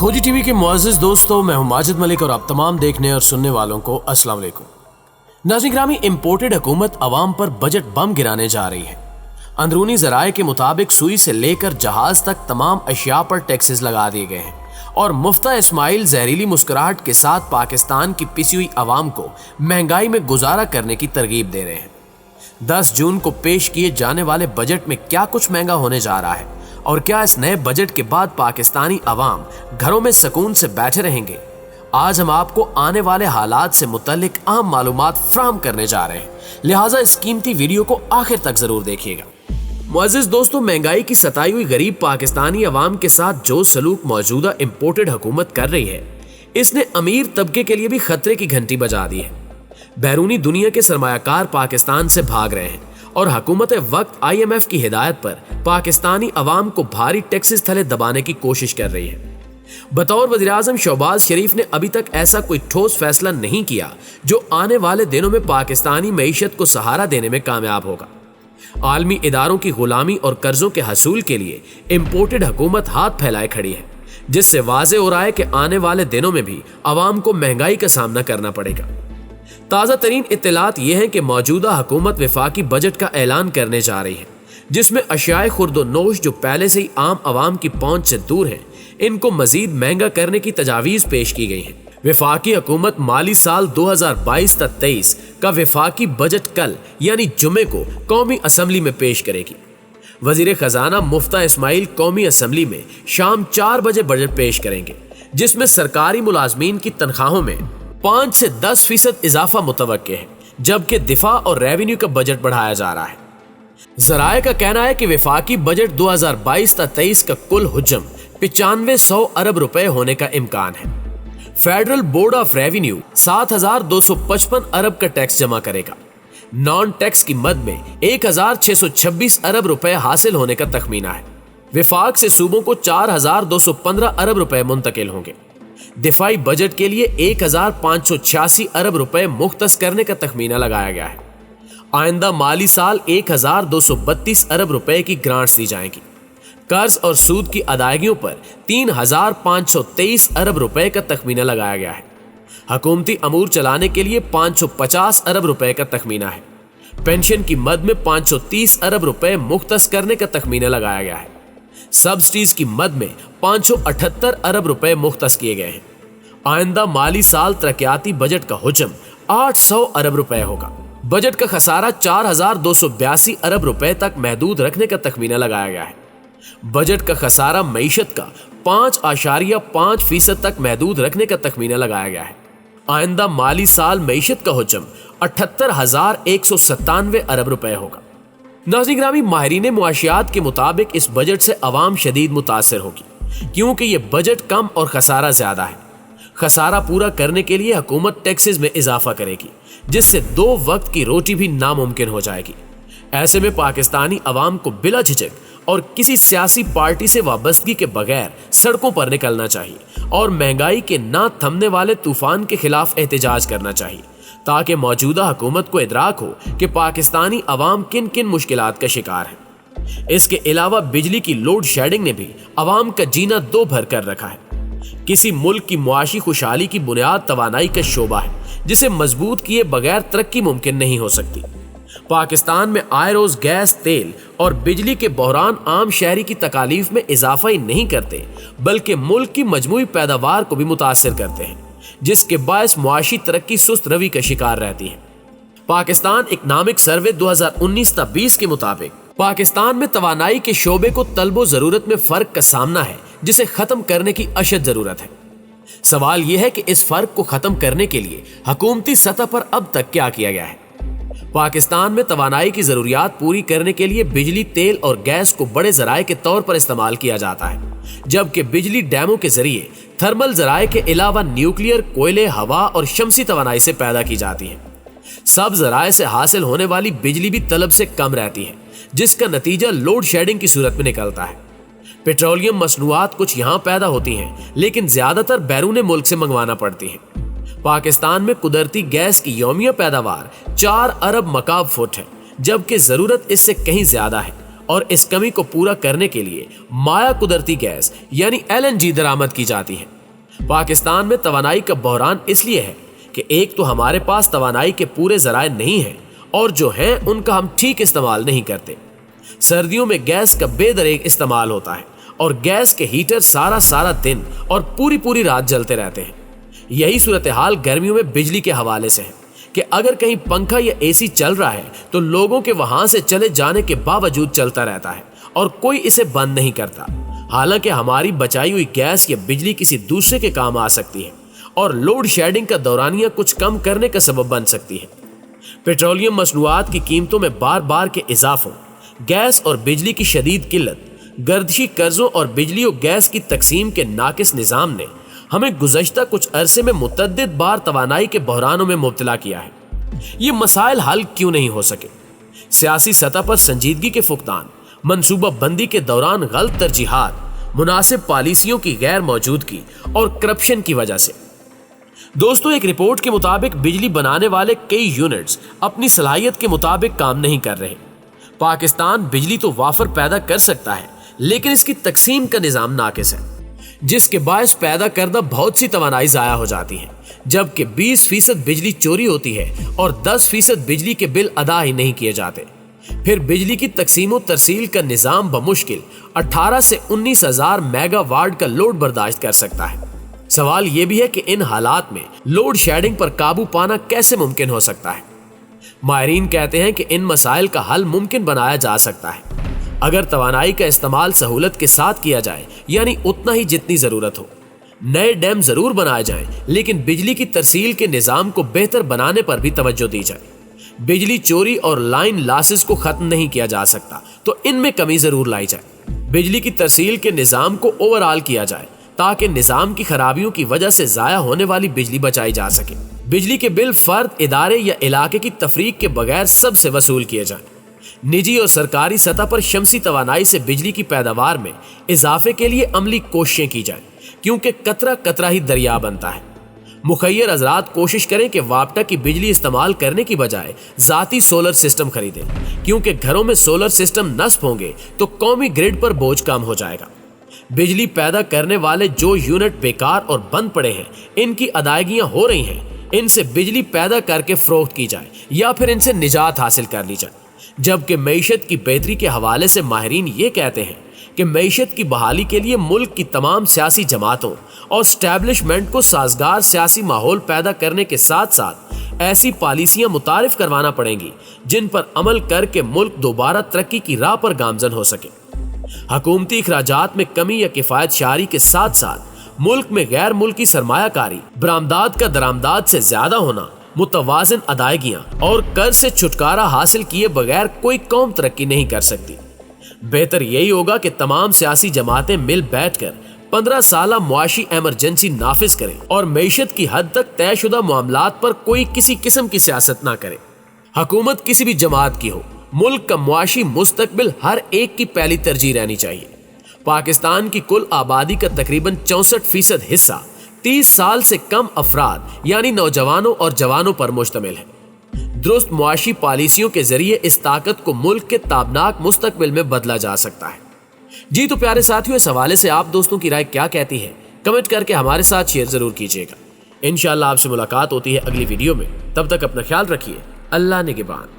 खोजी टीवी के मुअज़्ज़िज़ दोस्तों, मैं हूं माजिद मलिक और आप तमाम देखने और सुनने वालों को अस्सलाम वालेकुम। नाज़रीन ग्रामी, इम्पोर्टेड हुकूमत अवाम पर बजट बम गिराने जा रही है। अंदरूनी ज़राए के मुताबिक सुई से लेकर जहाज तक तमाम अशिया पर टैक्सेस लगा दिए गए हैं और मुफ्ता इस्माइल जहरीली मुस्कुराहट के साथ पाकिस्तान की पिसी हुई अवाम को महंगाई में गुजारा करने की तरगीब दे रहे हैं। 10 जून को पेश किए जाने वाले बजट में क्या कुछ महंगा होने जा रहा है और क्या इस नए बजट के बाद पाकिस्तानी अवाम घरों में सुकून से बैठे रहेंगे? आज हम आपको आने वाले हालात से मुतल्लिक अहम मालूमात फ्राहम करने जा रहे हैं, लिहाजा इस कीमती वीडियो को आखिर तक जरूर देखिएगा। मुअज़्ज़िज़ दोस्तों, महंगाई की सताई हुई गरीब पाकिस्तानी अवाम के साथ जो सलूक मौजूदा इम्पोर्टेड हुकूमत कर रही है, इसने अमीर तबके के लिए भी खतरे की घंटी बजा दी है। बैरूनी दुनिया के सरमायाकार पाकिस्तान से भाग रहे हैं और हुकूमत वक्त IMF की हिदायत पर पाकिस्तानी अवाम को भारी टैक्सेस थले दबाने की कोशिश कर रही है। बतौर वज़ीर-ए-आज़म शहबाज शरीफ ने अभी तक ऐसा कोई ठोस फैसला नहीं किया जो आने वाले दिनों में पाकिस्तानी मईशत को सहारा देने में कामयाब होगा। आलमी इदारों की गुलामी और कर्जों के हसूल के लिए इम्पोर्टेड हुकूमत हाथ फैलाए खड़ी है, जिससे वाज़े हो रहा है कि आने वाले दिनों में भी अवाम को महंगाई का सामना करना पड़ेगा। ताज़ा तरीन इत्तलात ये हैं कि मौजूदा हुकूमत वफाकी बजट का ऐलान करने जा रही है, जिसमें अशियाए खुर्दोनोश जो पहले से ही आम आवाम की पहुंच से दूर हैं, इनको मजीद महंगा करने की तजावीज़ पेश की गई हैं। वफाकी हुकूमत माली साल 2022-23 का वफाकी बजट कल यानी जुमे को कौमी असम्बली में पेश करेगी। वजीर खजाना मुफ्ता इस्माइल कौमी असम्बली में शाम 4 बजे बजट पेश करेंगे, जिसमें सरकारी मुलाजमीन की तनख्वाहों में 5 से 10% इजाफा मुतवक्के है, जबकि दिफा और रेवेन्यू का बजट बढ़ाया जा रहा है। ज़राए का कहना है कि वफाकी बजट 2022-23 का कुल हुज्जम 9500 अरब रुपए होने का इम्कान है। फेडरल बोर्ड ऑफ रेवेन्यू 7255 अरब का टैक्स जमा करेगा। नॉन टैक्स की मद में 1626 अरब रुपए हासिल होने का तखमीना है। वफाक से सूबों को 4215 अरब रुपए मुंतकिल होंगे। दिफाई बजट के लिए 1586 अरब रुपए मुख्तस करने का तखमीना लगाया गया है। आइंदा माली साल 1232 अरब रुपए की ग्रांट्स दी जाएंगी। कर्ज और सूद की अदायगियों पर 3523 अरब रुपए का तखमीना लगाया गया है। हुकूमती अमूर चलाने के लिए 550 अरब रुपए का तखमीना है। पेंशन की मद में 530 अरब रुपए मुख्तस करने का तखमीना लगाया गया है। सब्सिडीज की मद में 578 अरब रुपए मुख्तस किए गए हैं। आइंदा माली साल तरक्याती बजट का हुज्म 800 अरब रुपए होगा। बजट का खसारा 4282 अरब रुपए तक महदूद रखने का तखमीना लगाया गया है। बजट का खसारा मईशत का 5.5% तक महदूद रखने का तखमीना लगाया गया है। आइंदा माली साल मईशत का हुज्म 78,197 अरब रुपए होगा। नाज़रीन ग्रामी, माहिरीन मुआशियात के मुताबिक इस बजट से अवाम शदीद मुतासर होगी, क्योंकि ये बजट कम और खसारा ज्यादा है। खसारा पूरा करने के लिए हुकूमत टैक्सेस में इजाफा करेगी, जिससे 2 वक्त की रोटी भी नामुमकिन हो जाएगी। ऐसे में पाकिस्तानी अवाम को बिला झिझक और किसी सियासी पार्टी से वाबस्तगी के बगैर सड़कों पर निकलना चाहिए और महंगाई के ना थमने वाले तूफान के खिलाफ एहतजाज करना चाहिए, ताकि मौजूदा हुकूमत को इदराक हो कि पाकिस्तानी अवाम किन किन मुश्किलात का शिकार है। इसके अलावा बिजली की लोड शेडिंग ने भी अवाम का जीना दो भर कर रखा है। किसी मुल्क की मुआशी खुशहाली की बुनियाद तवानाई का शोबा है, जिसे मजबूत किए बगैर तरक्की मुमकिन नहीं हो सकती। पाकिस्तान में आए रोज गैस, तेल और बिजली के बहरान आम शहरी की तकालीफ में इजाफा ही नहीं करते, बल्कि मुल्क की मजमूई पैदावार को भी मुतासर करते हैं, जिसके बायस मुआशी तरक्की सुस्त रवि का शिकार रहती है। पाकिस्तान इकनॉमिक सर्वे 2019-20 के मुताबिक पाकिस्तान में तवानाई के शोबे को तलबो जरूरत में फर्क का सामना है, जिसे खत्म करने की अशद जरूरत है। सवाल यह है कि इस फर्क को खत्म करने के लिए हुकूमती सतह पर अब तक क्या किया गया है। पाकिस्तान में तवानाई की जरूरियात पूरी करने के लिए बिजली, तेल और गैस को बड़े जराये के तौर पर इस्तेमाल किया जाता है, जबकि बिजली डैमों के जरिए थर्मल जराये के अलावा न्यूक्लियर, कोयले, हवा और शमसी तवानाई से पैदा की जाती है। सब जराये से हासिल होने वाली बिजली भी तलब से कम रहती है, जिसका नतीजा लोड शेडिंग की सूरत में निकलता है। पेट्रोलियम मसनूआत कुछ यहाँ पैदा होती हैं, लेकिन ज्यादातर बैरून मुल्क से मंगवाना पड़ती है। पाकिस्तान में कुदरती गैस की यौमिया पैदावार 4 अरब मकाब फुट है, जबकि जरूरत इससे कहीं ज्यादा है और इस कमी को पूरा करने के लिए माया कुदरती गैस यानी LNG दरामद की जाती है। पाकिस्तान में तवानाई का बहरान इसलिए है कि एक तो हमारे पास तवानाई के पूरे जराए नहीं हैं और जो हैं उनका हम ठीक इस्तेमाल नहीं करते। सर्दियों में गैस का बेदरेग इस्तेमाल होता है और गैस के हीटर सारा सारा दिन और पूरी पूरी रात जलते रहते हैं। यही सूरत हाल गर्मियों में बिजली के हवाले से है कि अगर कहीं पंखा या AC चल रहा है तो लोगों के वहां से चले जाने के बावजूद चलता रहता है और कोई इसे बंद नहीं करता। हालांकि हमारी बचाई हुई गैस या बिजली किसी दूसरे के काम आ सकती है और लोड शेडिंग का दौरानिया कुछ कम करने का सबब बन सकती है। पेट्रोलियम मसनूआत की कीमतों में बार बार के इजाफों, गैस और बिजली की शदीद किल्लत, गर्दिशी कर्जों और बिजली और गैस की तकसीम के नाकिस निज़ाम ने हमें गुज़श्ता कुछ अरसे में मुतअद्दिद बार तवानाई के बहरानों में मुब्तला किया है। ये मसाइल हल क्यों नहीं हो सके? सियासी सतह पर संजीदगी के फुकदान, मनसूबा बंदी के दौरान गलत तरजीहात, मुनासिब पॉलिसियों की गैर मौजूदगी और करप्शन की वजह से। दोस्तों, एक रिपोर्ट के मुताबिक बिजली बनाने वाले कई यूनिट्स अपनी सलाहियत के मुताबिक काम नहीं कर रहे। पाकिस्तान बिजली तो वाफर पैदा कर सकता है, लेकिन इसकी तकसीम का निज़ाम नाकिस है, जिसके बायस पैदा करदा बहुत सी तवानाई ज़ाया हो जाती है, जबकि 20% बिजली चोरी होती है और 10% बिजली के बिल अदा ही नहीं किए जाते। फिर बिजली की तकसीम और तरसील का निज़ाम बमुश्किल 18 से 19 हजार मेगावाट का लोड बर्दाश्त कर सकता है। सवाल यह भी है कि इन हालात में लोड शेडिंग पर काबू पाना कैसे मुमकिन हो सकता है। माहिरीन कहते हैं कि इन मसाइल का हल मुमकिन बनाया जा सकता है अगर तवानाई का इस्तेमाल सहूलत के साथ किया जाए, यानी उतना ही जितनी जरूरत हो। नए डैम जरूर बनाए जाएं, लेकिन बिजली की तरसील के निज़ाम को बेहतर बनाने पर भी तवज्जो दी जाए। बिजली चोरी और लाइन लॉसेस को खत्म नहीं किया जा सकता, तो इनमें कमी जरूर लाई जाए। बिजली की तरसील के निज़ाम को ओवरऑल किया जाए ताकि निज़ाम की खराबियों की वजह से ज़ाया होने वाली बिजली बचाई जा सके। बिजली के बिल फर्द, इदारे या इलाके की तफरीक के बगैर सबसे वसूल किए जाएं। निजी और सरकारी सतह पर शमसी तवानाई से बिजली की पैदावार में इजाफे के लिए अमली कोशिशें की जाएं, क्योंकि कतरा कतरा ही दरिया बनता है। मुखय्यर हजरात कोशिश करें कि वापटा की बिजली इस्तेमाल करने की बजाय ज़ाती सोलर सिस्टम खरीदें, क्योंकि घरों में सोलर सिस्टम नस्ब होंगे तो कौमी ग्रिड पर बोझ कम हो जाएगा। बिजली पैदा करने वाले जो यूनिट बेकार और बंद पड़े हैं, इनकी अदायगियां हो रही हैं, इनसे बिजली पैदा करके फरोख्त की जाए या फिर इनसे निजात हासिल कर ली जाए। जबकि मईशत की बेहतरी के हवाले से माहिरीन ये कहते हैं कि मईशत की बहाली के लिए मुल्क की तमाम सियासी जमातों और स्टैब्लिशमेंट को साजगार सियासी माहौल पैदा करने के साथ साथ ऐसी पॉलिसियां मुतारिफ करवाना पड़ेंगी जिन पर अमल करके मुल्क दोबारा तरक्की की राह पर गामजन हो सके। हुकूमती इखराजात में कमी या किफायत शारी के साथ साथ मुल्क में गैर मुल्की सरमायाकारी, बरामदात का दरामदात से ज्यादा होना, मुतवाज़िन अदायगियां और कर्ज से छुटकारा हासिल किए बगैर कोई कौम तरक्की नहीं कर सकती। बेहतर यही होगा कि तमाम सियासी जमातें मिल बैठकर 15 साला मुआशी एमरजेंसी नाफिज करें और मईशत की हद तक तयशुदा मामलात पर कोई किसी किस्म की सियासत ना करे। हुकूमत किसी भी जमात की हो, मुल्क का मुआशी मुस्तकबिल हर एक की पहली तरजीह रहनी चाहिए। पाकिस्तान की कुल आबादी का तकरीबन 64% हिस्सा 30 साल से कम अफराद यानी नौजवानों और जवानों पर मुश्तमिल है। दुरुस्त मुआशी पॉलिसियों के जरिए इस ताकत को मुल्क के ताबनाक मुस्तकबिल में बदला जा सकता है। जी तो प्यारे साथियों, इस हवाले से आप दोस्तों की राय क्या कहती है, कमेंट करके हमारे साथ शेयर जरूर कीजिएगा। इंशाअल्लाह आपसे मुलाकात होती है अगली वीडियो में। तब तक अपना ख्याल रखिए। अल्लाह निगहबान।